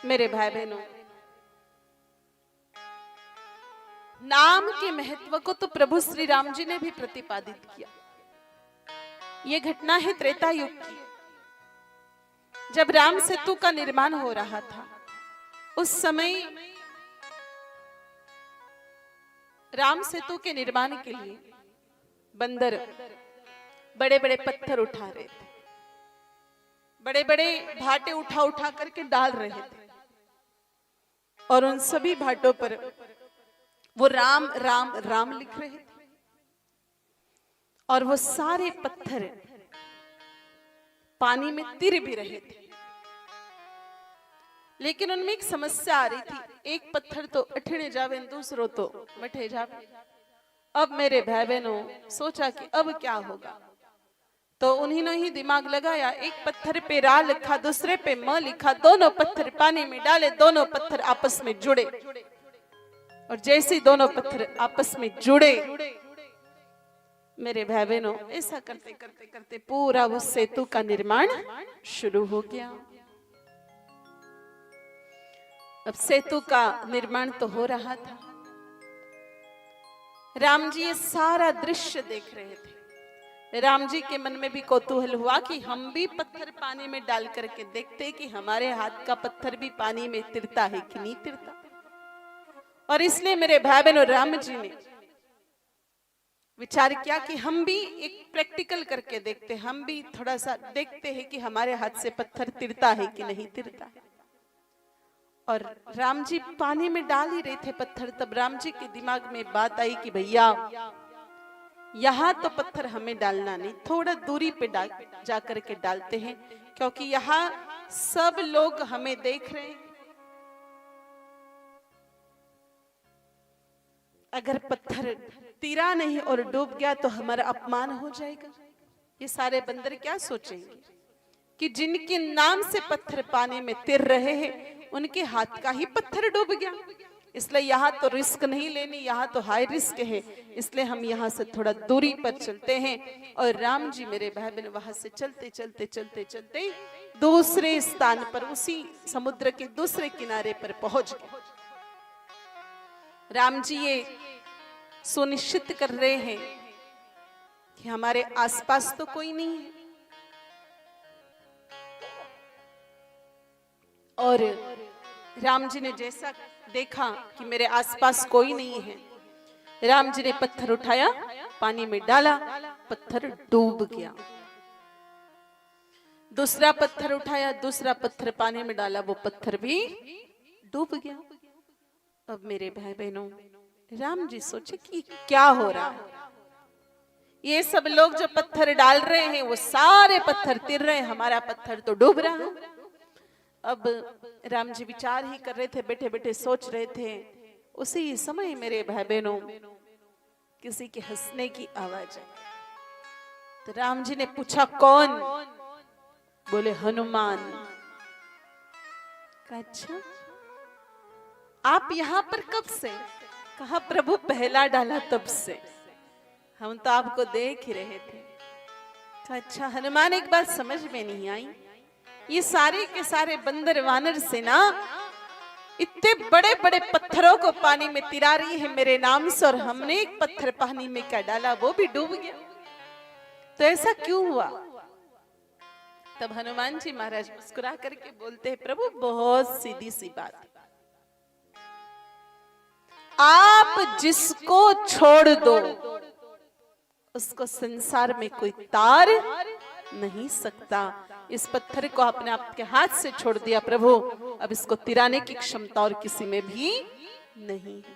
मेरे भाई बहनों, नाम के महत्व को तो प्रभु श्री राम जी ने भी प्रतिपादित किया। यह घटना है त्रेता युग की, जब राम सेतु का निर्माण हो रहा था। उस समय राम सेतु के निर्माण के लिए बंदर बड़े बड़े पत्थर उठा रहे थे, बड़े बड़े भाटे उठा उठा करके डाल रहे थे, और उन सभी भाटों पर वो राम राम राम लिख रहे थे। और वो सारे पत्थर पानी में तिर भी रहे थे, लेकिन उनमें एक समस्या आ रही थी। एक पत्थर तो अठने जावे, दूसरो तो मठे जावे। अब मेरे भाई बहनों सोचा कि अब क्या होगा, तो उन्होंने ही दिमाग लगाया। एक पत्थर पे रा लिखा, दूसरे पे म लिखा, दोनों पत्थर पानी में डाले, दोनों पत्थर आपस में जुड़े। और जैसे दोनों पत्थर आपस में जुड़े, मेरे भाई बहनों ऐसा करते करते करते पूरा वो सेतु का निर्माण शुरू हो गया। अब सेतु का निर्माण तो हो रहा था, राम जी ये सारा दृश्य देख रहे थे। राम जी के मन में भी कौतूहल हुआ कि हम भी पत्थर पानी में डाल करके देखते कि हमारे हाथ का पत्थर भी पानी में तिरता है कि नहीं तिरता। और इसलिए मेरे भाई बहनों राम जी ने विचार किया कि हम भी एक प्रैक्टिकल करके देखते, हम भी थोड़ा सा देखते हैं कि हमारे हाथ से पत्थर तिरता है कि नहीं तिरता। और राम जी पानी में डाल ही रहे थे पत्थर, तब राम जी के दिमाग में बात आई कि भैया यहाँ तो पत्थर हमें डालना नहीं, थोड़ा दूरी पे जा करके डालते हैं, क्योंकि यहाँ सब लोग हमें देख रहे हैं। अगर पत्थर तिरा नहीं और डूब गया तो हमारा अपमान हो जाएगा। ये सारे बंदर क्या सोचेंगे कि जिनके नाम से पत्थर पानी में तिर रहे हैं उनके हाथ का ही पत्थर डूब गया। इसलिए यहाँ तो रिस्क नहीं लेनी, यहाँ तो हाई रिस्क है, इसलिए हम यहाँ से थोड़ा दूरी पर चलते हैं। और राम जी मेरे भाई बहन वहां से चलते चलते चलते चलते दूसरे स्थान पर, उसी समुद्र के दूसरे किनारे पर पहुंच गए। राम जी ये सुनिश्चित कर रहे हैं कि हमारे आसपास तो कोई नहीं है, और राम जी ने जैसा देखा कि मेरे आसपास कोई नहीं है, राम जी ने पत्थर उठाया, पानी में डाला, पत्थर डूब गया। दूसरा पत्थर उठाया, दूसरा पत्थर पानी में डाला, वो पत्थर भी डूब गया। अब मेरे भाई बहनों राम जी सोचे कि क्या हो रहा है, ये सब लोग जो पत्थर डाल रहे हैं वो सारे पत्थर तिर रहे हैं, हमारा पत्थर तो डूब रहा है। अब राम जी विचार ही कर रहे थे, बैठे बैठे सोच रहे थे। उसी समय मेरे भाई बहनों किसी के हंसने की आवाज आई। तो राम जी ने पूछा कौन? बोले हनुमान। अच्छा आप यहाँ पर कब से? कहा प्रभु पहला डाला तब से, हम तो आपको देख ही रहे थे। अच्छा हनुमान एक बात समझ में नहीं आई, ये सारे के सारे बंदर वानर सेना इतने बड़े बड़े पत्थरों को पानी में तिरा रही है मेरे नाम से, और हमने एक पत्थर पानी में क्या डाला वो भी डूब गया, तो ऐसा क्यों हुआ? तब हनुमान जी महाराज मुस्कुरा करके बोलते हैं प्रभु बहुत सीधी सी बात, आप जिसको छोड़ दो उसको संसार में कोई तार नहीं सकता। इस पत्थर को आपने आपके हाथ से छोड़ दिया प्रभु, अब इसको तिराने की क्षमता और किसी में भी नहीं है।